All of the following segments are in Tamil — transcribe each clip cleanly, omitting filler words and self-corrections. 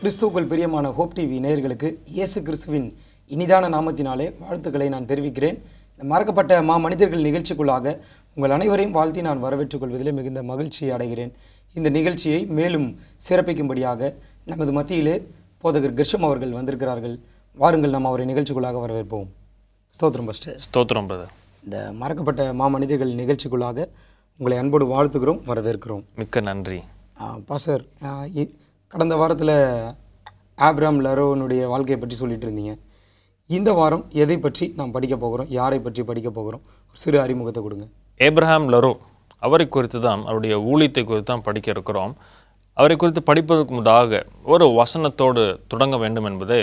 கிறிஸ்துவுக்குள் பிரியமான ஹோப் டிவி நேயர்களுக்கு இயேசு கிறிஸ்துவின் இனிதான நாமத்தினாலே வாழ்த்துக்களை நான் தெரிவிக்கிறேன். இந்த மறக்கப்பட்ட மனிதர்கள் நிகழ்ச்சிக்குள்ளாக உங்கள் அனைவரையும் வாழ்த்தி நான் வரவேற்றுக் கொள்வதிலே மிகுந்த மகிழ்ச்சி அடைகிறேன். இந்த நிகழ்ச்சியை மேலும் சிறப்பிக்கும்படியாக நமது மத்தியிலே போதகர் கிர்ஷம் அவர்கள் வந்திருக்கிறார்கள். வாருங்கள், நாம் அவரை நிகழ்ச்சிக்குள்ளாக வரவேற்போம். ஸ்தோத்திரம் பஸ்டர். ஸ்தோத்திரம் பிரதர். இந்த மறக்கப்பட்ட மனிதர்கள் நிகழ்ச்சிக்குள்ளாக உங்களை அன்போடு வாழ்த்துகிறோம், வரவேற்கிறோம். மிக்க நன்றி பாஸ்டர். கடந்த வாரத்தில் ஆப்ரஹாம் லரோனுடைய வாழ்க்கையை பற்றி சொல்லிட்டு இருந்தீங்க. இந்த வாரம் எதை பற்றி நாம் படிக்க போகிறோம், யாரை பற்றி படிக்க போகிறோம், ஒரு சிறு அறிமுகத்தை கொடுங்க. ஏப்ரஹாம் லரோ அவரை குறித்து தான், அவருடைய ஊழியத்தை குறித்து தான் படிக்க இருக்கிறோம். அவரை குறித்து படிப்பதற்கு முன்னதாக ஒரு வசனத்தோடு தொடங்க வேண்டும் என்பது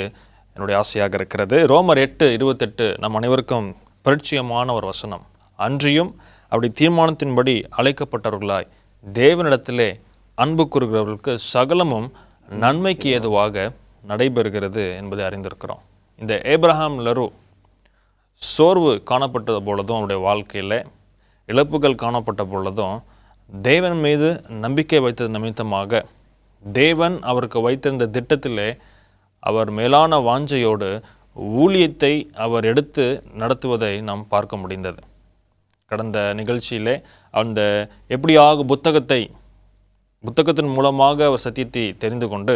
என்னுடைய ஆசையாக இருக்கிறது. ரோமர் 8:28 நம் அனைவருக்கும் பரிச்சயமான ஒரு வசனம். அன்றியும் அப்படி தீர்மானத்தின்படி அழைக்கப்பட்டவர்களாய் தேவனிடத்திலே அன்பு கூறுகிறவர்களுக்கு சகலமும் நன்மைக்கு ஏதுவாக நடைபெறுகிறது என்பதை அறிந்திருக்கிறோம். இந்த ஏப்ரஹாம் லரோ சோர்வு காணப்பட்டது பொழுதும், அவருடைய வாழ்க்கையில் இழப்புகள் காணப்பட்ட பொழுதும், தேவன் மீது நம்பிக்கை வைத்தது நிமித்தமாக தேவன் அவருக்கு வைத்திருந்த திட்டத்திலே அவர் மேலான வாஞ்சையோடு ஊழியத்தை அவர் எடுத்து நடத்துவதை நாம் பார்க்க முடிந்தது. கடந்த நிகழ்ச்சியிலே அந்த எப்படியாக புத்தகத்தின் மூலமாக அவர் சத்தியத்தை தெரிந்து கொண்டு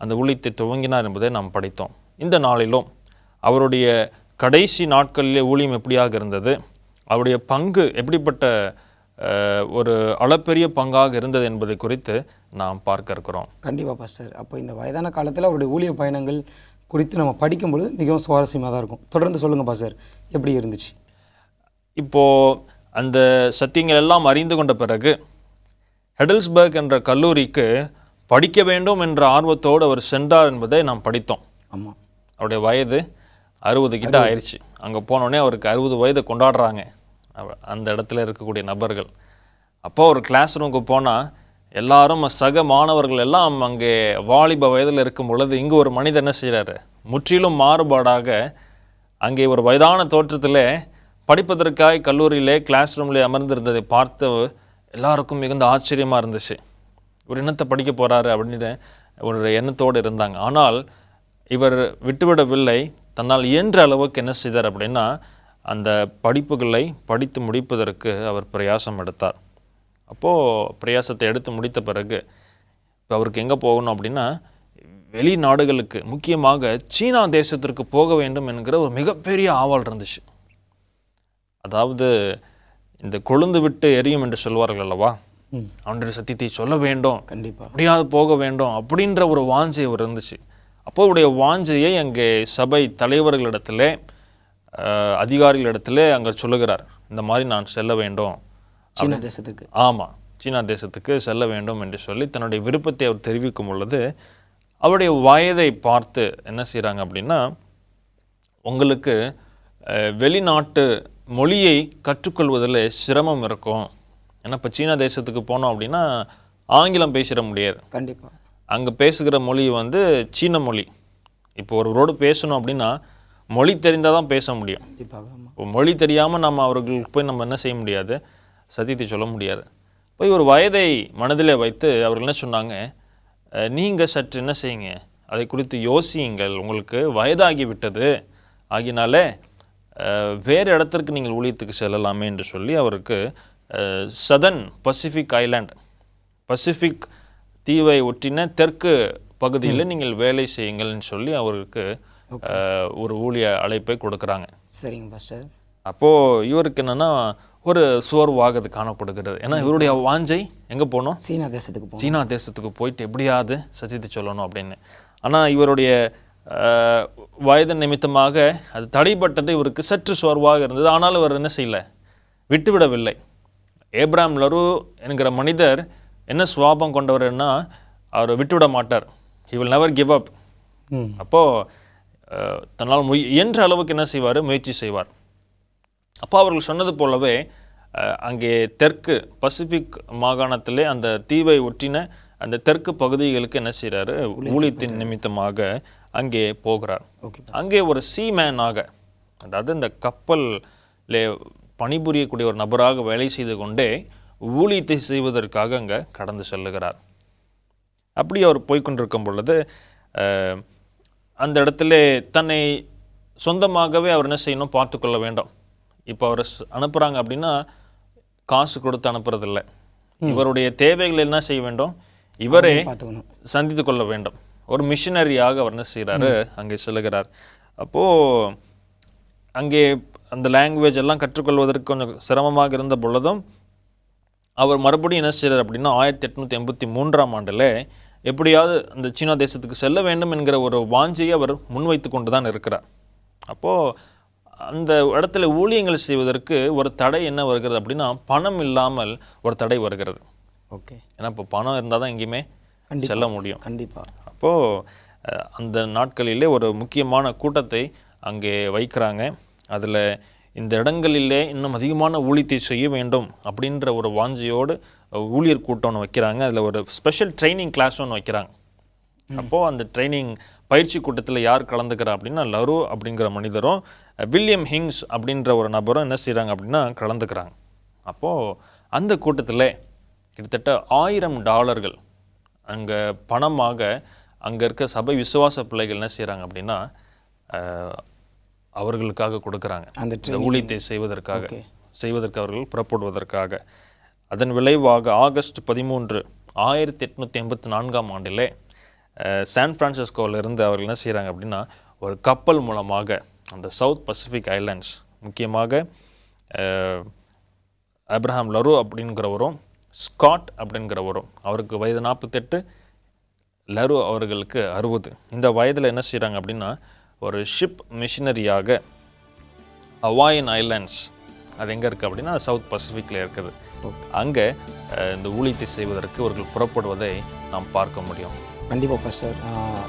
அந்த ஊழியத்தை துவங்கினார் என்பதை நாம் படித்தோம். இந்த நாளிலும் அவருடைய கடைசி நாட்களிலே ஊழியம் எப்படியாக இருந்தது, அவருடைய பங்கு எப்படிப்பட்ட ஒரு அளப்பெரிய பங்காக இருந்தது என்பதை குறித்து நாம் பார்க்க இருக்கிறோம். கண்டிப்பாக பாஸ்டர். அப்போ இந்த வயதான காலத்தில் அவருடைய ஊழிய பயணங்கள் குறித்து நம்ம படிக்கும்பொழுது மிகவும் சுவாரஸ்யமாக தான் இருக்கும். தொடர்ந்து சொல்லுங்கள் பாஸ்டர், எப்படி இருந்துச்சு? இப்போது அந்த சத்தியங்கள் எல்லாம் அறிந்து கொண்ட பிறகு ஹெடல்ஸ்பர்க் என்ற கல்லூரிக்கு படிக்க வேண்டும் என்ற ஆர்வத்தோடு அவர் சென்றார் என்பதை நாம் படித்தோம். ஆமாம். அவருடைய வயது 60 கிட்ட ஆயிடுச்சு. அங்கே போனோடனே அவருக்கு 60 வயது கொண்டாடுறாங்க அந்த இடத்துல இருக்கக்கூடிய நபர்கள். அப்போ ஒரு கிளாஸ் ரூமுக்கு போனால் எல்லாரும் சக மாணவர்கள் எல்லாம் அங்கே வாலிப வயதில் இருக்கும் பொழுது, இங்கே ஒரு மனிதர் என்ன செய்கிறாரு, முற்றிலும் மாறுபாடாக அங்கே ஒரு வயதான தோற்றத்தில் படிப்பதற்காக கல்லூரியிலே கிளாஸ் ரூமில் அமர்ந்திருந்ததை பார்த்து எல்லாருக்கும் மிகுந்த ஆச்சரியமாக இருந்துச்சு. ஒரு எண்ணத்தை படிக்க போகிறாரு அப்படின்னு ஒரு எண்ணத்தோடு இருந்தாங்க. ஆனால் இவர் விட்டுவிடவில்லை. தன்னால் இயன்ற அளவுக்கு என்ன செய்தார் அப்படின்னா, அந்த படிப்புகளை படித்து முடிப்பதற்கு அவர் பிரயாசம் எடுத்தார். அப்போது பிரயாசத்தை எடுத்து முடித்த பிறகு இப்போ அவருக்கு எங்கே போகணும் அப்படின்னா, வெளிநாடுகளுக்கு, முக்கியமாக சீனா தேசத்திற்கு போக வேண்டும் என்கிற ஒரு மிகப்பெரிய ஆவல் இருந்துச்சு. அதாவது இந்த கொழுந்து விட்டு எரியும் என்று சொல்வார்கள் அல்லவா, அவனுடைய சத்தியத்தை சொல்ல வேண்டும், கண்டிப்பாக அப்படியாவது போக வேண்டும் அப்படின்ற ஒரு வாஞ்சை அவர் இருந்துச்சு. அப்போ அவருடைய வாஞ்சையை அங்கே சபை தலைவர்களிடத்தில், அதிகாரிகளிடத்தில் அங்கே சொல்லுகிறார். இந்த மாதிரி நான் செல்ல வேண்டும் சீனா தேசத்துக்கு. ஆமாம், சீனா தேசத்துக்கு செல்ல வேண்டும் என்று சொல்லி தன்னுடைய விருப்பத்தை அவர் தெரிவிக்கும் பொழுது, அவருடைய வயதை பார்த்து என்ன செய்கிறாங்க அப்படின்னா, உங்களுக்கு வெளிநாட்டு மொழியை கற்றுக்கொள்வதில் சிரமம் இருக்கும். ஏன்னா இப்போ சீனா தேசத்துக்கு போனோம் அப்படின்னா ஆங்கிலம் பேசிட முடியாது. கண்டிப்பாக அங்கே பேசுகிற மொழி சீன மொழி. இப்போ ஒருவரோடு பேசணும் அப்படின்னா மொழி தெரிந்தால் தான் பேச முடியும். இப்போ மொழி தெரியாமல் நம்ம அவர்களுக்கு போய் நம்ம என்ன செய்ய முடியாது, சத்தியத்தை சொல்ல முடியாது. போய் ஒரு வயதை மனதிலே வைத்து அவர்கள் என்ன சொன்னாங்க, நீங்கள் சற்று என்ன செய்யுங்க, அதை குறித்து யோசியுங்கள், உங்களுக்கு வயதாகி விட்டது, ஆகினாலே வேறு இடத்திற்கு நீங்கள் ஊழியத்துக்கு செல்லலாமே என்று சொல்லி அவருக்கு சதர்ன் பசிபிக் ஐலாண்ட், பசிபிக் தீவை ஒட்டின தெற்கு பகுதியில் நீங்கள் வேலை செய்யுங்கள்னு சொல்லி அவருக்கு ஒரு ஊழிய அழைப்பை கொடுக்குறாங்க. சரிங்க பாஸ்டர். அப்போது இவருக்கு என்னென்னா ஒரு சோர்வாக காணப்படுகிறது. ஏன்னா இவருடைய வாஞ்சை எங்கே போகணும், சீனா தேசத்துக்கு போயிட்டு எப்படியாவது சத்தியத்தை சொல்லணும் அப்படின்னு. ஆனால் இவருடைய வயது நிமித்தமாக அது தடைப்பட்டது. இவருக்கு சற்று சோர்வாக இருந்தது. ஆனாலும் இவர் என்ன செய்யலை, விட்டுவிடவில்லை. ஏப்ரஹாம் லரோ என்கிற மனிதர் என்ன சுவாபம் கொண்டவர்னா, அவர் விட்டுவிட மாட்டார். He will never give up. அப்போது தன்னால் இயன்ற அளவுக்கு என்ன செய்வார், முயற்சி செய்வார். அப்போ அவர்கள் சொன்னது போலவே அங்கே தெற்கு பசிபிக் மாகாணத்திலே அந்த தீவை ஒட்டின அந்த தெற்கு பகுதிகளுக்கு என்ன செய்கிறாரு, ஊழியத்தின் நிமித்தமாக அங்கே போகிறார். அங்கே ஒரு சீமேனாக, அதாவது இந்த கப்பல்லே பணிபுரியக்கூடிய ஒரு நபராக வேலை செய்து கொண்டே ஊழியத்தை செய்வதற்காக அங்கே கடந்து செல்லுகிறார். அப்படி அவர் போய்கொண்டிருக்கும் பொழுது அந்த இடத்துல தன்னை சொந்தமாகவே அவர் என்ன செய்யணும், பார்த்துக்கொள்ள வேண்டும். இப்போ அவர் அனுப்புகிறாங்க அப்படின்னா காசு கொடுத்து அனுப்புறதில்லை. இவருடைய தேவைகள் என்ன செய்ய வேண்டும், இவரே சந்தித்து கொள்ள வேண்டும். ஒரு மிஷினரியாக அவர் என்ன செய்கிறாரு, அங்கே சொல்லுகிறார். அப்போது அங்கே அந்த லாங்குவேஜ் எல்லாம் கற்றுக்கொள்வதற்கு கொஞ்சம் சிரமமாக இருந்த பொழுதும் அவர் மறுபடியும் என்ன செய்கிறார் அப்படின்னா 1883ஆம் ஆண்டில் எப்படியாவது அந்த சீனா தேசத்துக்கு செல்ல வேண்டும் என்கிற ஒரு வாஞ்சியை அவர் முன்வைத்து கொண்டு தான் இருக்கிறார். அப்போது அந்த இடத்துல ஊழியங்கள் செய்வதற்கு ஒரு தடை என்ன வருகிறது அப்படின்னா, பணம் இல்லாமல் ஒரு தடை வருகிறது. ஓகே, ஏன்னா இப்போ பணம் இருந்தால் தான் எங்கேயுமே செல்ல முடியும். கண்டிப்பாக. அப்போது அந்த நாட்களிலே ஒரு முக்கியமான கூட்டத்தை அங்கே வைக்கிறாங்க. அதில் இந்த இடங்களிலே இன்னும் அதிகமான ஊழியத்தை செய்ய வேண்டும் அப்படின்ற ஒரு வாஞ்சியோடு ஊழியர் கூட்டம் ஒன்று வைக்கிறாங்க. அதில் ஒரு ஸ்பெஷல் ட்ரைனிங் கிளாஸ் ஒன்று வைக்கிறாங்க. அப்போது அந்த ட்ரைனிங் பயிற்சி கூட்டத்தில் யார் கலந்துக்கிறா அப்படின்னா லரு அப்படிங்கிற மனிதரும் வில்லியம் ஹிங்ஸ் அப்படின்ற ஒரு நபரும் என்ன செய்கிறாங்க அப்படின்னா கலந்துக்கிறாங்க. அப்போது அந்த கூட்டத்தில் கிட்டத்தட்ட $1000 அங்கே பணமாக அங்கே இருக்க சபை விசுவாச பிள்ளைகள் என்ன செய்கிறாங்க அப்படின்னா அவர்களுக்காக கொடுக்குறாங்க. அந்த ஊழியத்தை செய்வதற்கு அவர்கள் புறப்படுவதற்காக. அதன் விளைவாக ஆகஸ்ட் 13, 1884ஆம் ஆண்டிலே சான் பிரான்சிஸ்கோவிலிருந்து அவர்கள் என்ன செய்கிறாங்க அப்படின்னா ஒரு கப்பல் மூலமாக அந்த சவுத் பசிபிக் ஐலாண்ட்ஸ், முக்கியமாக ஆப்ரஹாம் லரு அப்படிங்கிறவரும் ஸ்காட் அப்படிங்கிறவரும், அவருக்கு வயது 48, லரு அவர்களுக்கு 60. இந்த வயதில் என்ன செய்கிறாங்க அப்படின்னா ஒரு ஷிப் மிஷினரியாக ஹவாயின் ஐலாண்ட்ஸ், அது எங்கே இருக்குது அப்படின்னா சவுத் பசிபிக்கில் இருக்குது, அங்கே இந்த ஊழியத்தை செய்வதற்கு அவர்கள் புறப்படுவதை நாம் பார்க்க முடியும். கண்டிப்பாக பாஸ்டர்,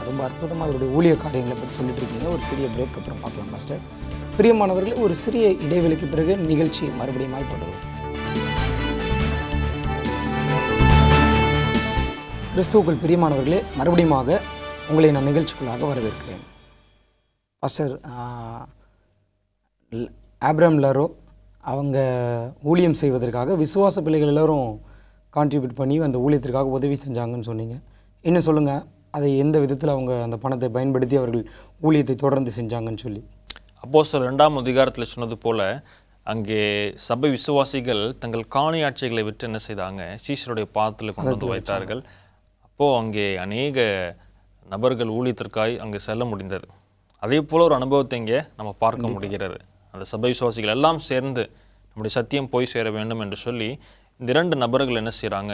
ரொம்ப அற்புதமாக அவருடைய ஊழிய காரியங்களை பற்றி சொல்லிட்டு இருக்கீங்க. ஒரு சிறிய பிரேக் அப்புறம் பார்க்கலாம் பாஸ்டர். பிரியமானவர்களே, ஒரு சிறிய இடைவெளிக்கு பிறகு நிகழ்ச்சி மறுபடியும் தொடரும். கிறிஸ்துவுக்குள் பிரியமானவர்களே, மறுபடியும் உங்களை நான் நிகழ்ச்சிக்குள்ளாக வரவேற்கிறேன். பாஸ்டர், ஆப்ரஹாம் லரு அவங்க ஊழியம் செய்வதற்காக விசுவாச பிள்ளைகள் எல்லோரும் கான்ட்ரிபியூட் பண்ணி அந்த ஊழியத்திற்காக உதவி செஞ்சாங்கன்னு சொன்னீங்க. இன்னும் சொல்லுங்கள், அதை எந்த விதத்தில் அவங்க அந்த பணத்தை பயன்படுத்தி அவர்கள் ஊழியத்தை தொடர்ந்து செஞ்சாங்கன்னு சொல்லி. அப்போஸ்தலர் 2ஆம் அதிகாரத்தில் சொன்னது போல் அங்கே சபை விசுவாசிகள் தங்கள் காணியாட்சிகளை விட்டு என்ன செய்தாங்க, சீஷருடைய பாதத்தில் கொண்டு வந்து வைத்தார்கள். அப்போது அங்கே அநேக நபர்கள் ஊழியத்திற்காய் அங்கே செல்ல முடிந்தது. அதே போல் ஒரு அனுபவத்தை இங்கே நம்ம பார்க்க முடிகிறது. அந்த சபை விசுவாசிகள் எல்லாம் சேர்ந்து நம்முடைய சத்தியம் போய் சேர வேண்டும் என்று சொல்லி இந்த 2 நபர்கள் என்ன செய்கிறாங்க,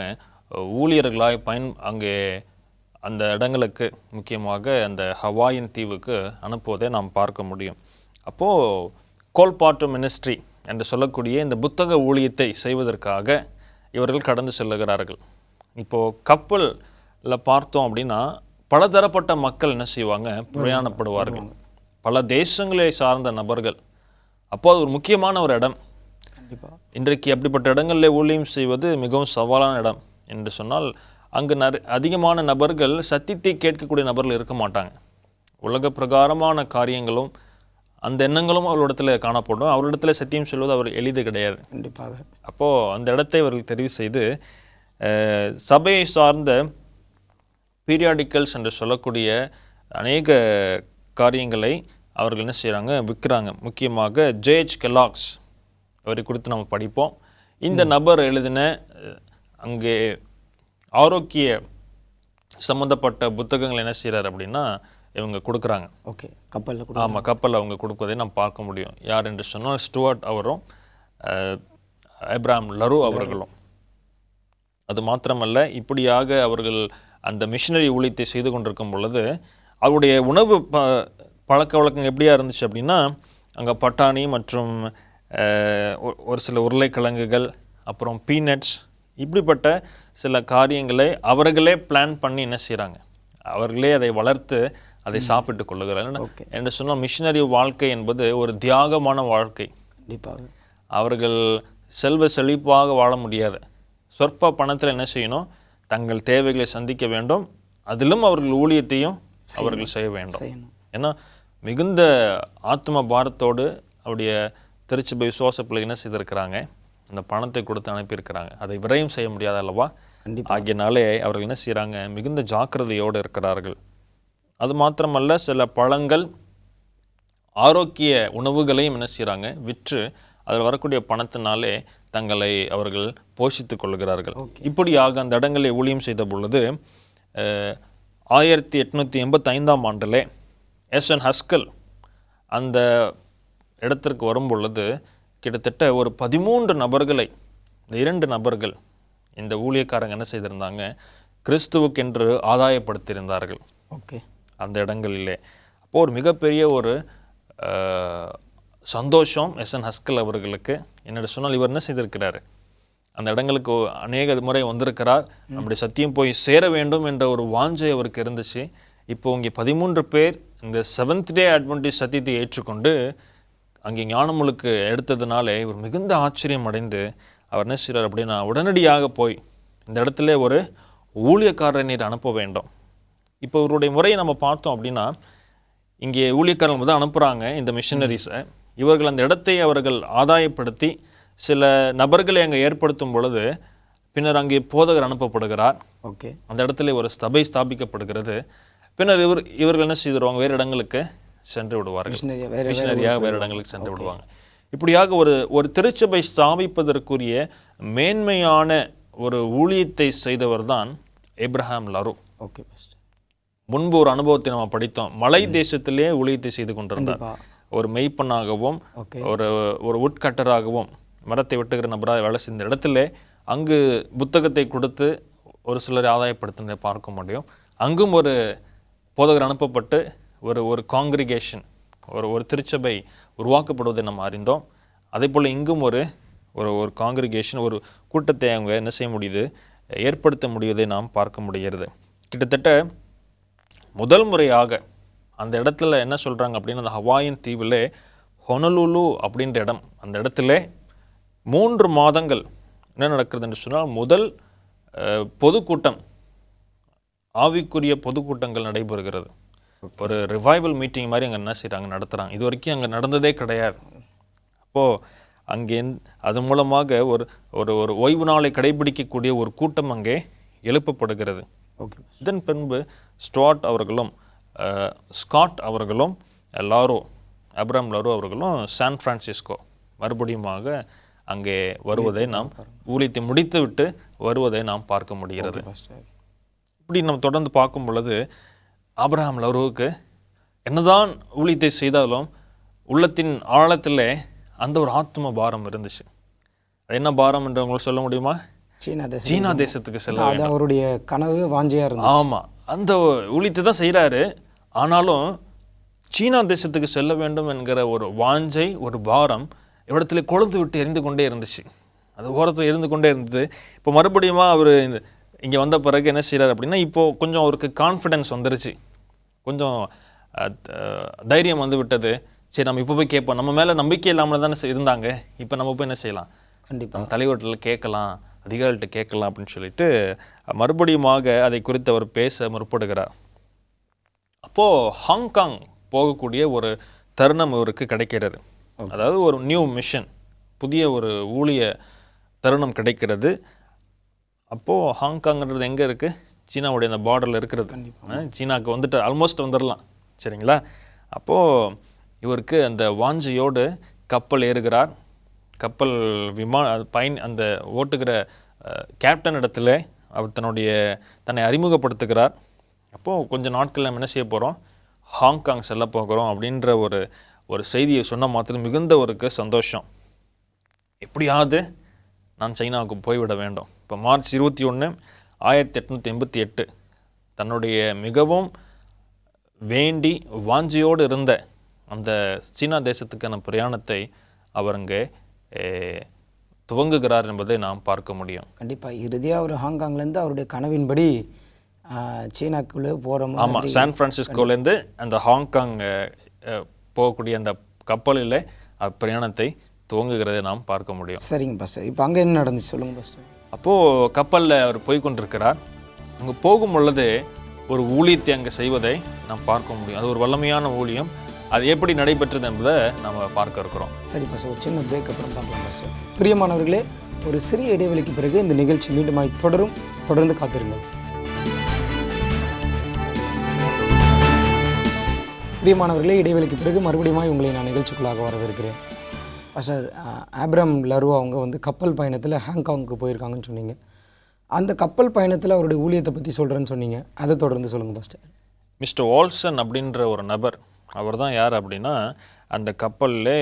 ஊழியர்களாய் அங்கே அந்த இடங்களுக்கு, முக்கியமாக அந்த ஹவாயின் தீவுக்கு அனுப்புவதை நாம் பார்க்க முடியும். அப்போது கோல்பாட்டு மினிஸ்ட்ரி என்று சொல்லக்கூடிய இந்த புத்தக ஊழியத்தை செய்வதற்காக இவர்கள் கடந்து செல்லுகிறார்கள். இப்போது கப்பலில் பார்த்தோம் அப்படின்னா பலதரப்பட்ட மக்கள் என்ன செய்வாங்க, பிரயாணப்படுவார்கள், பல தேசங்களை சார்ந்த நபர்கள். அப்போ அது ஒரு முக்கியமான ஒரு இடம். இன்றைக்கு அப்படிப்பட்ட இடங்களில் ஊழியம் செய்வது மிகவும் சவாலான இடம் என்று சொன்னால், அங்கு அதிகமான நபர்கள் சத்தியத்தை கேட்கக்கூடிய நபர்கள் இருக்க மாட்டாங்க. உலக பிரகாரமான காரியங்களும் அந்த எண்ணங்களும் அவரிடத்துல காணப்படும். அவரிடத்துல சத்தியம் சொல்வது அவர் எளிது கிடையாது. கண்டிப்பாக. அப்போது அந்த இடத்தை அவர்கள் தெரிவு செய்து சபையை சார்ந்த பீரியாடிக்கல்ஸ் என்று சொல்லக்கூடிய அநேக காரியங்களை அவர்கள் என்ன செய்கிறாங்க, விற்கிறாங்க. முக்கியமாக ஜேஹெச் கெல்லாக்ஸ், அவரை குறித்து நம்ம படிப்போம். இந்த நபர் எழுதின அங்கே ஆரோக்கிய சம்மந்தப்பட்ட புத்தகங்கள் என்ன செய்கிறார் அப்படின்னா இவங்க கொடுக்குறாங்க. ஓகே, கப்பலில். ஆமாம், கப்பலில் அவங்க கொடுப்பதை நம்ம பார்க்க முடியும். யார் என்று சொன்னால் ஸ்டுவர்ட் அவரும் ஆப்ரஹாம் லரு அவர்களும். அது மாத்திரமல்ல, இப்படியாக அவர்கள் அந்த மிஷினரி ஊழியத்தை செய்து கொண்டிருக்கும் பொழுது அவருடைய உணவு பழக்க வழக்கம் எப்படியா இருந்துச்சு அப்படின்னா, அங்கே பட்டாணி மற்றும் ஒரு சில உருளைக்கிழங்குகள், அப்புறம் பீனட்ஸ், இப்படிப்பட்ட சில காரியங்களை அவர்களே பிளான் பண்ணி என்ன செய்கிறாங்க, அவர்களே அதை வளர்த்து அதை சாப்பிட்டு கொள்ளுகிறார்கள். என்று சொன்னால் மிஷினரி வாழ்க்கை என்பது ஒரு தியாகமான வாழ்க்கை. கண்டிப்பாக. அவர்கள் செல்வ செழிப்பாக வாழ முடியாது. சொற்ப பணத்தில் என்ன செய்யணும், தங்கள் தேவைகளை சந்திக்க வேண்டும், அதிலும் அவர்கள் ஊழியத்தையும் அவர்கள் செய்ய வேண்டும். ஏன்னா மிகுந்த ஆத்ம பாரத்தோடு அவருடைய திருச்சபை விசுவாச பிள்ளை என்ன செய்திருக்கிறாங்க, அந்த பணத்தை கொடுத்து அனுப்பியிருக்கிறாங்க. அதை விரயம் செய்ய முடியாது அல்லவா? ஆகியனாலே அவர்கள் என்ன செய்கிறாங்க, மிகுந்த ஜாக்கிரதையோடு இருக்கிறார்கள். அது மாத்திரமல்ல, சில பழங்கள், ஆரோக்கிய உணவுகளையும் என்ன செய்கிறாங்க, விற்று அதில் வரக்கூடிய பணத்தினாலே தங்களை அவர்கள் போஷித்துக் கொள்கிறார்கள். இப்படியாக அந்த இடங்களில் ஊழியம் செய்த பொழுது 1885ஆம் ஆண்டிலே எஸ்என் ஹஸ்கல் அந்த இடத்திற்கு வரும் பொழுது கிட்டத்தட்ட ஒரு 13 நபர்களை, இந்த 2 நபர்கள் இந்த ஊழியக்காரங்க என்ன செய்திருந்தாங்க, கிறிஸ்துவுக்கென்று ஆதாயப்படுத்தியிருந்தார்கள் அந்த இடங்களிலே. அப்போது ஒரு மிகப்பெரிய ஒரு சந்தோஷம் எஸ்என் ஹஸ்கல் அவர்களுக்கு. என்னோட சொன்னால் இவர் என்ன செய்திருக்கிறாரு, அந்த இடங்களுக்கு அநேக முறை வந்திருக்கிறார். நம்முடைய சத்தியம் போய் சேர வேண்டும் என்ற ஒரு வாஞ்சை அவருக்கு இருந்துச்சு. இப்போ இங்கே 13 பேர் இந்த 7th டே அட்வென்டிஸ்ட் சத்தியத்தை ஏற்றுக்கொண்டு அங்கே ஞானமுழுக்கு எடுத்ததுனாலே இவர் மிகுந்த ஆச்சரியம் அடைந்து அவர் என்ன செய்கிறார் அப்படின்னா, உடனடியாக போய் இந்த இடத்துல ஒரு ஊழியக்காரரை நீர் அனுப்ப வேண்டும். இப்போ இவருடைய முறையை நம்ம பார்த்தோம் அப்படின்னா, இங்கே ஊழியக்காரர்கள் முதல் அனுப்புகிறாங்க இந்த மிஷனரிஸை. இவர்கள் அந்த இடத்தை அவர்கள் ஆதாயப்படுத்தி சில நபர்களை அங்கே ஏற்படுத்தும் பொழுது பின்னர் அங்கே போதகர் அனுப்பப்படுகிறார். அந்த இடத்துல ஒரு சபை ஸ்தாபிக்கப்படுகிறது. பின்னர் இவர்கள் என்ன செய்திருவாங்க, வேறு இடங்களுக்கு சென்று விடுவார்கள், மிஷனரியாக வேறு இடங்களுக்கு சென்று விடுவாங்க. இப்படியாக ஒரு திருச்சபை ஸ்தாபிப்பதற்குரிய மேன்மையான ஒரு ஊழியத்தை செய்தவர் தான் ஏப்ரஹாம் லரு. முன்பு ஒரு அனுபவத்தை நம்ம படித்தோம். மலை தேசத்திலே ஊழியத்தை செய்து கொண்டிருந்தார். ஒரு மெய்ப்பனாகவும் ஒரு உட்கட்டராகவும் மரத்தை வெட்டுகிற நபராக வேலை செய்த இடத்துல அங்கு புத்தகத்தை கொடுத்து ஒரு சிலரை ஆதாயப்படுத்தினதை பார்க்க முடியும். அங்கும் ஒரு போதகர் அனுப்பப்பட்டு ஒரு காங்கிரிகேஷன், ஒரு திருச்சபை உருவாக்கப்படுவதை நம்ம அறிந்தோம். அதே போல் இங்கும் ஒரு காங்கிரிகேஷன், ஒரு கூட்டத்தை அவங்க என்ன செய்ய முடியுது, ஏற்படுத்த முடிவதை நாம் பார்க்க முடிகிறது. கிட்டத்தட்ட முதல் முறையாக அந்த இடத்துல என்ன சொல்கிறாங்க அப்படின்னா, அந்த ஹவாயின் தீவில் ஹொனலுலு அப்படின்ற இடம், அந்த இடத்துல 3 மாதங்கள் என்ன நடக்கிறது என்று சொன்னால், முதல் பொதுக்கூட்டம், ஆவிக்குரிய பொதுக்கூட்டங்கள் நடைபெறுகிறது. ஒரு ரிவைவல் மீட்டிங் மாதிரி அங்கே என்ன செய்கிறாங்க, நடத்துகிறாங்க. இது வரைக்கும் அங்கே நடந்ததே கிடையாது. அப்போது அங்கே அது மூலமாக ஒரு ஓய்வு நாளை கடைபிடிக்கக்கூடிய ஒரு கூட்டம் அங்கே எழுப்பப்படுகிறது. இதன் பின்பு ஸ்காட் அவர்களும் ஆப்ரஹாம் லரு அவர்களும் சான் பிரான்சிஸ்கோ மறுபடியுமாக அங்கே வருவதை நாம் ஊழியத்தை முடித்து விட்டு வருவதை நாம் பார்க்க முடிகிறது. இப்படி நம்ம தொடர்ந்து பார்க்கும் பொழுது ஆப்ரஹாம் லருவுக்கு என்னதான் ஊழியத்தை செய்தாலும் உள்ளத்தின் ஆழத்தில் அந்த ஒரு ஆத்ம பாரம் இருந்துச்சு. அது என்ன பாரம் என்று உங்களுக்கு சொல்ல முடியுமா? சீனா தேசத்துக்கு செல்ல வேண்டும். அவருடைய கனவு வாஞ்சையா இருந்துச்சு. ஆமா, அந்த ஊழியத்தை தான் செய்கிறாரு. ஆனாலும் சீனா தேசத்துக்கு செல்ல வேண்டும் என்கிற ஒரு வாஞ்சை, ஒரு பாரம் இடத்துல கொழுந்து விட்டு எரிந்து கொண்டே இருந்துச்சு. அது ஓரத்தில் இருந்து கொண்டே இருந்தது. இப்போ மறுபடியும் அவர் இங்கே வந்த பிறகு என்ன செய்கிறார் அப்படின்னா, இப்போது கொஞ்சம் அவருக்கு கான்ஃபிடென்ஸ் வந்துருச்சு, கொஞ்சம் தைரியம் வந்து விட்டது. சரி, நம்ம இப்போ போய் கேட்போம். நம்ம மேலே நம்பிக்கை இல்லாமல் தானே இருந்தாங்க, இப்போ நம்ம போய் என்ன செய்யலாம், கண்டிப்பாக தலைவர்களில் கேட்கலாம், அதிகாரிகிட்ட கேட்கலாம் அப்படின்னு சொல்லிட்டு மறுபடியுமாக அதை குறித்து அவர் பேச முற்படுகிறார். அப்போது ஹாங்காங் போகக்கூடிய ஒரு தருணம் இவருக்கு கிடைக்கிறது. அதாவது ஒரு நியூ மிஷன், புதிய ஒரு ஊழிய தருணம் கிடைக்கிறது. அப்போது ஹாங்காங்கிறது எங்கே இருக்குது? சீனாவுடைய அந்த பார்டரில் இருக்கிறது. சீனாவுக்கு வந்துட்டு ஆல்மோஸ்ட் வந்துடலாம், சரிங்களா? அப்போது இவருக்கு அந்த வாஞ்சையோடு கப்பல் ஏறுகிறார். கப்பல் அந்த ஓட்டுகிற கேப்டன் இடத்துல அவர் தன்னை அறிமுகப்படுத்துகிறார். அப்போது கொஞ்சம் நாட்கள் நம்ம என்ன செய்ய போகிறோம், ஹாங்காங் செல்ல போகிறோம் அப்படின்ற ஒரு செய்தியை சொன்ன மாத்திரம் மிகுந்த ஒரு சந்தோஷம். எப்படியாவது நான் சைனாவுக்கு போய்விட வேண்டும். இப்போ மார்ச் 21, 1888 தன்னுடைய மிகவும் வேண்டி வாஞ்சியோடு இருந்த அந்த சீனா தேசத்துக்கான பிரயாணத்தை அவர் அங்கே துவங்குகிறார் என்பதை நாம் பார்க்க முடியும். கண்டிப்பாக இறுதியாக அவர் ஹாங்காங்லேருந்து அவருடைய கனவின்படி சீனாக்குள்ளே போகிற மாதிரி. ஆமாம், சான் பிரான்சிஸ்கோலேருந்து அந்த ஹாங்காங் போகக்கூடிய அந்த கப்பலில் பிரயாணத்தை துவங்குகிறதை நாம் பார்க்க முடியும். சரிங்க பாஸ்டர், இப்போ அங்கே என்ன நடந்துச்சு சொல்லுங்கள் பாஸ்டர். அப்போது கப்பலில் அவர் போய்கொண்டிருக்கிறார். அங்கே போகும் பொழுது ஒரு ஊழியத்தை அங்கே செய்வதை நாம் பார்க்க முடியும். அது ஒரு வல்லமையான ஊழியம். அது எப்படி நடைபெற்றது என்பதை நம்ம பார்க்க இருக்கிறோம். சரி பாஸ்டர், ஒரு சின்ன பிரேக் அப்புறம் பார்க்கலாம் பாஸ்டர். பிரியமானவர்களே, ஒரு சிறிய இடைவெளிக்கு பிறகு இந்த நிகழ்ச்சி மீண்டும் தொடர்ந்து காத்திருங்கள். பிரியமானவர்களே, இடைவெளிக்கு பிறகு மறுபடியும் உங்களை நான் நிகழ்ச்சிக்குள்ளாக வரவேற்கிறேன். பாஸ்டர், ஆப்ரஹாம் லரு அவங்க வந்து கப்பல் பயணத்தில் ஹாங்காங்க்கு போயிருக்காங்கன்னு சொன்னீங்க. அந்த கப்பல் பயணத்தில் அவருடைய ஊழியத்தை பற்றி சொல்கிறேன்னு சொன்னீங்க. அதை தொடர்ந்து சொல்லுங்கள் பாஸ்டர். மிஸ்டர் வால்சன் அப்படின்ற ஒரு நபர், அவர் தான் யார் அப்படின்னா அந்த கப்பலில்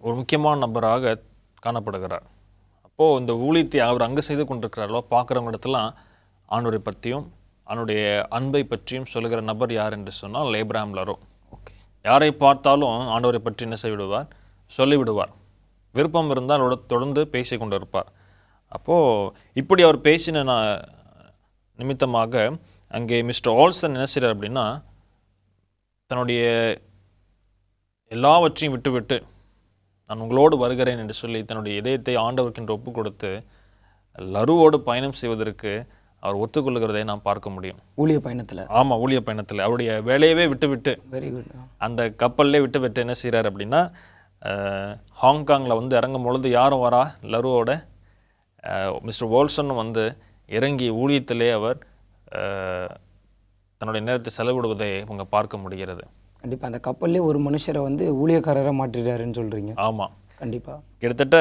ஒரு முக்கியமான நபராக காணப்படுகிறார். அப்போது இந்த ஊழியத்தை அவர் அங்கே செய்து கொண்டிருக்கிறாரோ பார்க்குறவங்க இடத்துலாம் ஆண்டவரை பற்றியும் அவனுடைய அன்பை பற்றியும் சொல்லுகிற நபர் யார் என்று சொன்னால் ஆபிரகாம் லரு. ஓகே. யாரை பார்த்தாலும் ஆண்டவரை பற்றி என்ன செய்விடுவார், சொல்லிவிடுவார். விருப்பம் இருந்தால் தொடர்ந்து பேசி கொண்டு இருப்பார். அப்போது இப்படி அவர் பேசின நிமித்தமாக அங்கே மிஸ்டர் வால்சன் என்ன செய்கிறார் அப்படின்னா தன்னுடைய எல்லாவற்றையும் விட்டுவிட்டு நான் உங்களோடு வருகிறேன் என்று சொல்லி தன்னுடைய இதயத்தை ஆண்டவருக்கென்று ஒப்பு கொடுத்து லருவோடு பயணம் செய்வதற்கு அவர் ஒத்துக்கொள்கிறதை நாம் பார்க்க முடியும். ஊழிய பயணத்தில். ஆமாம், ஊழிய பயணத்தில் அவருடைய வேலையவே விட்டுவிட்டு, வெரி குட், அந்த கப்பல்லே விட்டுவிட்டு என்ன செய்கிறார் அப்படின்னா ஹாங்காங்கில் வந்து இறங்கும் பொழுது யாரும் வரா, லருவோட மிஸ்டர் வால்சனும் வந்து இறங்கி ஊழியத்திலே அவர் தன்னுடைய நேரத்தை செலவிடுவதை அவங்க பார்க்க முடிகிறது. கண்டிப்பாக அந்த கப்பல்லே ஒரு மனுஷரை வந்து ஊழியக்காரராக மாற்றிடுறாருன்னு சொல்கிறீங்க. ஆமாம், கண்டிப்பாக. கிட்டத்தட்ட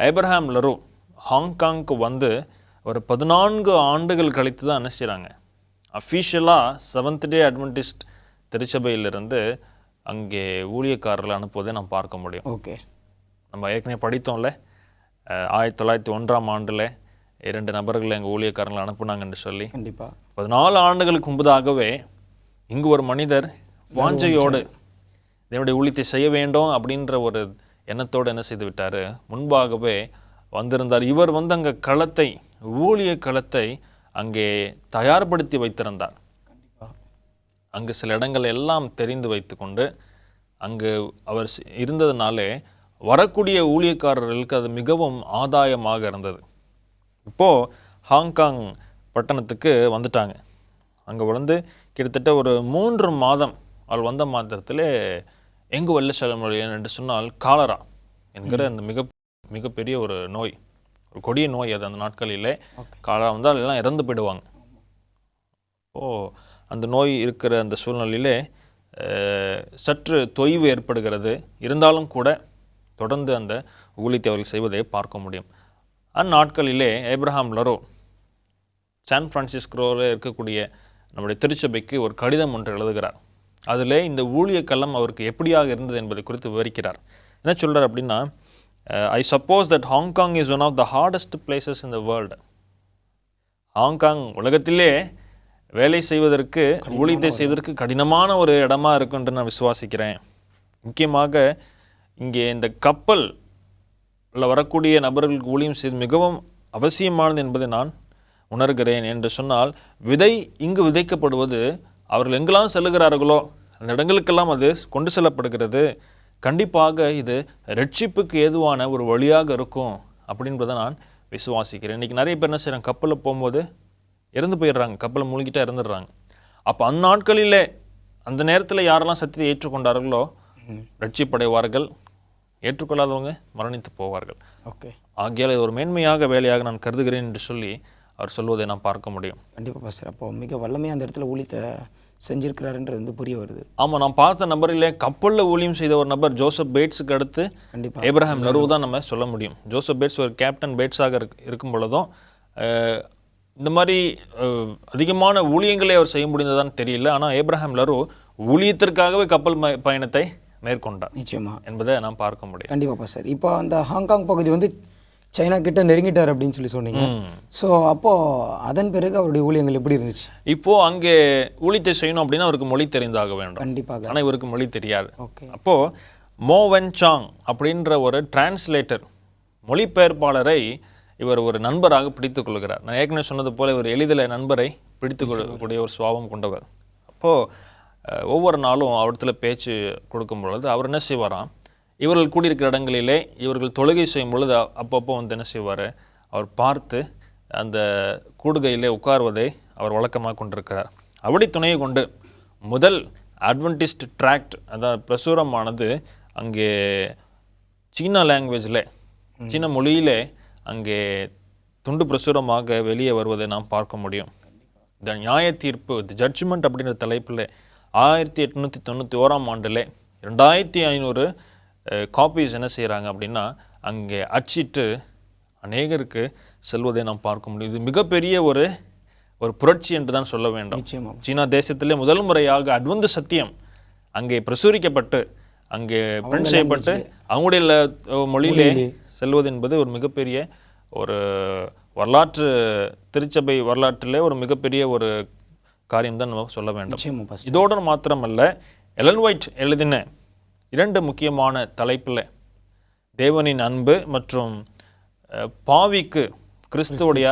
ஆபிரகாம் லரு ஹாங்காங்க்கு வந்து ஒரு 14 ஆண்டுகள் கழித்து தான் என்ன செய்கிறாங்க, அஃபீஷியலாக செவன்த் டே அட்வென்டிஸ்ட் திருச்சபையிலிருந்து அங்கே ஊழியக்காரர்களை அனுப்புவதை நாம் பார்க்க முடியும். ஓகே. நம்ம ஏற்கனவே படித்தோம்ல, 1901ஆம் ஆண்டில் 2 நபர்கள் எங்கள் ஊழியக்காரங்களை அனுப்புனாங்கன்னு சொல்லி. கண்டிப்பாக. 14 ஆண்டுகளுக்கு முன்பதாகவே இங்கு ஒரு மனிதர் வாஞ்சையோடு இதனுடைய ஊழியத்தை செய்ய வேண்டும் அப்படின்ற ஒரு எண்ணத்தோடு என்ன செய்து விட்டார், முன்பாகவே வந்திருந்தார். இவர் வந்து அங்கே களத்தை, ஊழிய களத்தை அங்கே தயார்படுத்தி வைத்திருந்தார். அங்கு சில இடங்கள் எல்லாம் தெரிந்து வைத்து கொண்டு அங்கு அவர் இருந்ததுனாலே வரக்கூடிய ஊழியக்காரர்களுக்கு அது மிகவும் ஆதாயமாக இருந்தது. இப்போது ஹாங்காங் பட்டணத்துக்கு வந்துட்டாங்க. அங்கே வந்து கிட்டத்தட்ட ஒரு 3 மாதம் அவள் வந்த மாத்திரத்தில் எங்கு வெள்ள செல்ல முடியும் என்று சொன்னால் காலரா என்கிற அந்த மிகப்பெரிய ஒரு நோய், ஒரு கொடிய நோய் அது. அந்த நாட்களிலே காலரா வந்தால் எல்லாம் இறந்து போயிடுவாங்க. அந்த நோய் இருக்கிற அந்த சூழ்நிலையிலே சற்று தொய்வு ஏற்படுகிறது. இருந்தாலும் கூட தொடர்ந்து அந்த ஊழியத்தை அவர்கள் செய்வதை பார்க்க முடியும். அந்நாட்களிலே ஆபிரகாம் லரு சான் பிரான்சிஸ்கோவில் இருக்கக்கூடிய நம்முடைய திருச்சபைக்கு ஒரு கடிதம் ஒன்று எழுதுகிறார். அதில் இந்த ஊழிய களம் அவருக்கு எப்படியாக இருந்தது என்பதை குறித்து விவரிக்கிறார். என்ன சொல்கிறார் அப்படின்னா, I suppose that Hong Kong is one of the hardest places in the world. Hong Kong உலகத்திலே வேலை செய்வதற்கு, ஊழியத்தை செய்வதற்கு கடினமான ஒரு இடமா இருக்குன்னு நான் விசுவாசிக்கிறேன். முக்கியமாக இங்கே இந்த கப்பலில் வரக்கூடிய நபர்களுக்கு ஊழியம் செய்வது மிகவும் அவசியமானது என்பதை நான் உணர்கிறேன் என்று சொன்னால், விதை இங்கு விதைக்கப்படுவது அவர்கள் எங்கெல்லாம் செல்லுகிறார்களோ அந்த இடங்களுக்கெல்லாம் அது கொண்டு செல்லப்படுகிறது. கண்டிப்பாக இது ரட்சிப்புக்கு ஏதுவான ஒரு வழியாக இருக்கும் அப்படின்றத நான் விசுவாசிக்கிறேன். இன்றைக்கி நிறைய பேர் என்ன செய்கிறாங்க, கப்பலில் போகும்போது இறந்து போயிடுறாங்க, கப்பலை மூழ்கிட்டா இறந்துடுறாங்க. அப்போ அந்நாட்களிலே அந்த நேரத்தில் யாரெல்லாம் சத்தியத்தை ஏற்றுக்கொண்டார்களோ ரட்சிப்படைவார்கள், ஏற்றுக்கொள்ளாதவங்க மரணித்து போவார்கள். ஓகே. ஆகியால் இது ஒரு மேன்மையாக வேலையாக நான் கருதுகிறேன் என்று சொல்லி அவர் சொல்வதை நாம் பார்க்க முடியும். கண்டிப்பாக பாஸ்டர், அப்போ மிக வல்லமையாக அந்த இடத்துல ஊழியத்தை செஞ்சிருக்கிறாருன்றது வந்து புரிய வருது. ஆமாம், நான் பார்த்த நபரிலே கப்பலில் ஊழியம் செய்த ஒரு நபர் ஜோசப் பேட்ஸுக்கு அடுத்து கண்டிப்பாக ஆபிரகாம் லரு தான் நம்ம சொல்ல முடியும். ஜோசப் பேட்ஸ் ஒரு கேப்டன் பேட்ஸாக இருக்கும் பொழுதும் இந்த மாதிரி அதிகமான ஊழியங்களை அவர் செய்ய முடிந்ததான்னு தெரியல. ஆனால் ஆபிரகாம் லரு ஊழியத்திற்காகவே கப்பல் பயணத்தை மேற்கொண்டார் நிச்சயமாக என்பதை நாம் பார்க்க முடியும். கண்டிப்பாக பாஸ்டர். இப்போ அந்த ஹாங்காங் பகுதி வந்து சைனா கிட்ட நெருங்கிட்டார் அப்படின்னு சொல்லி சொன்னீங்க. ஸோ அப்போது அதன் பிறகு அவருடைய ஊழியங்கள் எப்படி இருந்துச்சு? இப்போது அங்கே ஊழியத்தை செய்யணும் அப்படின்னா அவருக்கு மொழி தெரிந்தாக வேண்டும். கண்டிப்பாக. ஆனால் இவருக்கு மொழி தெரியாது. ஓகே. அப்போது மோ வென் சாங் அப்படின்ற ஒரு டிரான்ஸ்லேட்டர், மொழிபெயர்ப்பாளரை இவர் ஒரு நண்பராக பிடித்துக் கொள்கிறார். நான் ஏற்கனவே சொன்னது போல இவர் எளிதில் நண்பரை பிடித்துக் கொள்ளக்கூடிய ஒரு சுபாவம் கொண்டவர். அப்போது ஒவ்வொரு நாளும் அவரிடத்துல பேச்சு கொடுக்கும் பொழுது அவர் என்ன செய்வாராம், இவர்கள் கூடியிருக்கிற இடங்களிலே இவர்கள் தொழுகை செய்யும் பொழுது அப்பப்போ வந்து என்ன செய்வார், அவர் பார்த்து அந்த கூடுகையிலே உட்கார்வதை அவர் வழக்கமாக கொண்டிருக்கிறார். அப்படி துணையை கொண்டு முதல் அட்வென்டிஸ்ட் ட்ராக்ட், அதாவது பிரசுரமானது அங்கே சீனா லாங்குவேஜில், சீன மொழியிலே அங்கே துண்டு பிரசுரமாக வெளியே வருவதை நாம் பார்க்க முடியும். த நியாய தீர்ப்பு, தி ஜட்ஜ்மெண்ட் அப்படின்ற தலைப்பில் 1891 ஆண்டிலே 2500 காப்பீஸ் என்ன செய்கிறாங்க அப்படின்னா அங்கே அச்சிட்டு அநேகருக்கு செல்வதை நாம் பார்க்க முடியும். இது மிகப்பெரிய ஒரு புரட்சி என்று தான் சொல்ல வேண்டும். சீனா தேசத்திலே முதல் முறையாக அட்வந்து சத்தியம் அங்கே பிரசுரிக்கப்பட்டு அங்கே பிரிண்ட் செய்யப்பட்டு அவங்களுடைய மொழியிலே செல்வது என்பது ஒரு மிகப்பெரிய ஒரு வரலாற்று, திருச்சபை வரலாற்றிலே ஒரு மிகப்பெரிய ஒரு காரியம் தான் நம்ம சொல்ல வேண்டும். இதோடு மாத்திரமல்ல, எலன் ஒயிட் எழுதின 2 முக்கியமான தலைப்பில் தேவனின் அன்பு மற்றும் பாவிக்கு கிறிஸ்துவோடைய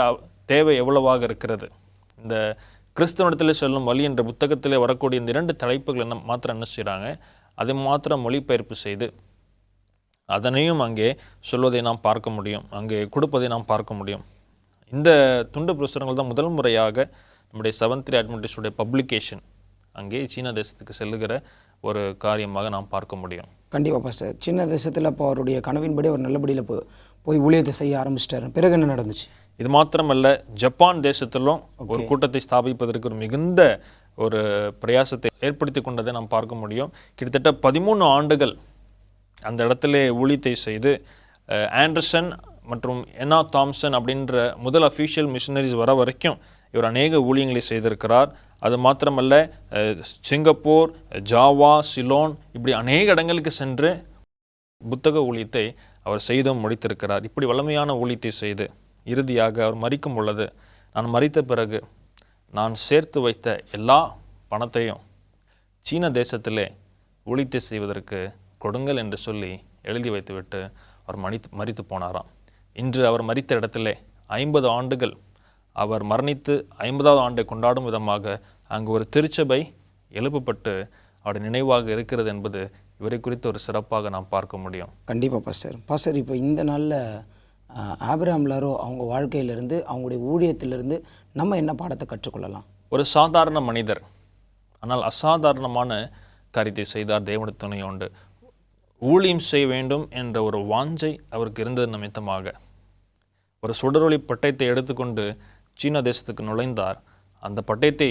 தேவை எவ்வளவாக இருக்கிறது, இந்த கிறிஸ்துவனிடத்தில் சொல்லும் வழி என்ற புத்தகத்திலே வரக்கூடிய இந்த 2 தலைப்புகள் மாத்திரம் என்ன செய்கிறாங்க, அதை மாத்திரம் மொழிபெயர்ப்பு செய்து அதனையும் அங்கே சொல்வதை நாம் பார்க்க முடியும், அங்கே கொடுப்பதை நாம் பார்க்க முடியும். இந்த துண்டு பிரசுரங்கள் தான் முதல் முறையாக நம்முடைய செவன்த்-டே அட்வென்டிஸ்டுடைய பப்ளிகேஷன் அங்கே சீன தேசத்துக்கு செல்லுகிற ஒரு காரியமாக நாம் பார்க்க முடியும். கண்டிப்பாக பாஸ்டர். சீன தேசத்தில் இப்போ அவருடைய கனவின்படி அவர் நல்லபடியில் போய் ஊழியத்தை செய்ய ஆரம்பிச்சிட்டாரு. பிறகு என்ன நடந்துச்சு? இது மாத்திரமல்ல, ஜப்பான் தேசத்திலும் ஒரு கூட்டத்தை ஸ்தாபிப்பதற்கு ஒரு மிகுந்த ஒரு பிரயாசத்தை ஏற்படுத்தி கொண்டதை நாம் பார்க்க முடியும். கிட்டத்தட்ட 13 ஆண்டுகள் அந்த இடத்துல ஊழியத்தை செய்து ஆண்டர்சன் மற்றும் என்னா தாம்சன் அப்படின்ற முதல் அஃபீஷியல் மிஷனரிஸ் வர வரைக்கும் இவர் அநேக ஊழியங்களை செய்திருக்கிறார். அது மாத்திரமல்ல, சிங்கப்பூர், ஜாவா, சிலோன் இப்படி அநேக இடங்களுக்கு சென்று புத்தக ஊழியத்தை அவர் செய்தும் முடித்திருக்கிறார். இப்படி வல்லமையான ஊழியத்தை செய்து இறுதியாக அவர் மரிக்கும் பொழுது, நான் மரித்த பிறகு நான் சேர்த்து வைத்த எல்லா பணத்தையும் சீன தேசத்திலே ஊழியத்தை செய்வதற்கு கொடுங்கள் என்று சொல்லி எழுதி வைத்துவிட்டு அவர் மரித்து போனாராம். இன்று அவர் மரித்த இடத்திலே 50 ஆண்டுகள் அவர் மரணித்து 50வது ஆண்டை கொண்டாடும் விதமாக அங்கு ஒரு திருச்சபை எழுப்பப்பட்டு அவருடைய நினைவாக இருக்கிறது என்பது இவரை குறித்து ஒரு சிறப்பாக நாம் பார்க்க முடியும். கண்டிப்பாக பாஸ்டர், இப்போ இந்த நாளில் ஆபிரகாம் லாரோ அவங்க வாழ்க்கையிலிருந்து, அவங்களுடைய ஊழியத்திலிருந்து நம்ம என்ன பாடத்தை கற்றுக்கொள்ளலாம்? ஒரு சாதாரண மனிதர், ஆனால் அசாதாரணமான காரியத்தை செய்தார். தேவனுடைய துணையோண்டு ஊழியம் செய்ய வேண்டும் என்ற ஒரு வாஞ்சை அவருக்கு இருந்தது நிமித்தமாக ஒரு சுடரொளி பட்டயத்தை எடுத்துக்கொண்டு சீன தேசத்துக்கு நுழைந்தார். அந்த பட்டயத்தை,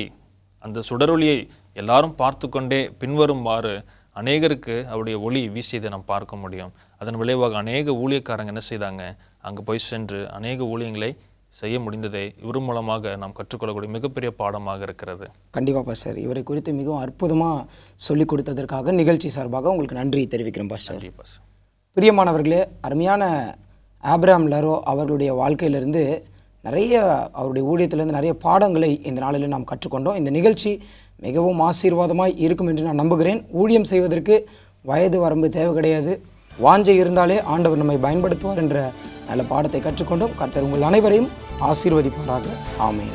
அந்த சுடரொளியை எல்லாரும் பார்த்து கொண்டே பின்வருமாறு அநேகருக்கு அவருடைய ஒளி வீசியதை நாம் பார்க்க முடியும். அதன் விளைவாக அநேக ஊழியக்காரங்க என்ன செய்தாங்க, அங்கே போய் சென்று அநேக ஊழியங்களை செய்ய முடிந்ததை இவர் மூலமாக நாம் கற்றுக்கொள்ளக்கூடிய மிகப்பெரிய பாடமாக இருக்கிறது. கண்டிப்பாக பாஸ்டர், இவரை குறித்து மிகவும் அற்புதமாக சொல்லிக் கொடுத்ததற்காக நிகழ்ச்சி சார்பாக உங்களுக்கு நன்றி தெரிவிக்கிறேன் பாஸ்டர். பிரியமானவர்களே, அருமையான ஆபிரகாம் லாரோ அவர்களுடைய வாழ்க்கையிலிருந்து நிறைய, அவருடைய ஊழியத்திலிருந்து நிறைய பாடங்களை இந்த நாளில் நாம் கற்றுக்கொண்டோம். இந்த நிகழ்ச்சி மிகவும் ஆசீர்வாதமாய் இருக்கும் என்று நான் நம்புகிறேன். ஊழியம் செய்வதற்கு வயது வரம்பு தேவை கிடையாது. வாஞ்சை இருந்தாலே ஆண்டவர் நம்மை பயன்படுத்துவார் என்ற நல்ல பாடத்தை கற்றுக்கொண்டோம். கர்த்தர் உங்கள் அனைவரையும் ஆசீர்வதிப்பாராக. ஆமென்.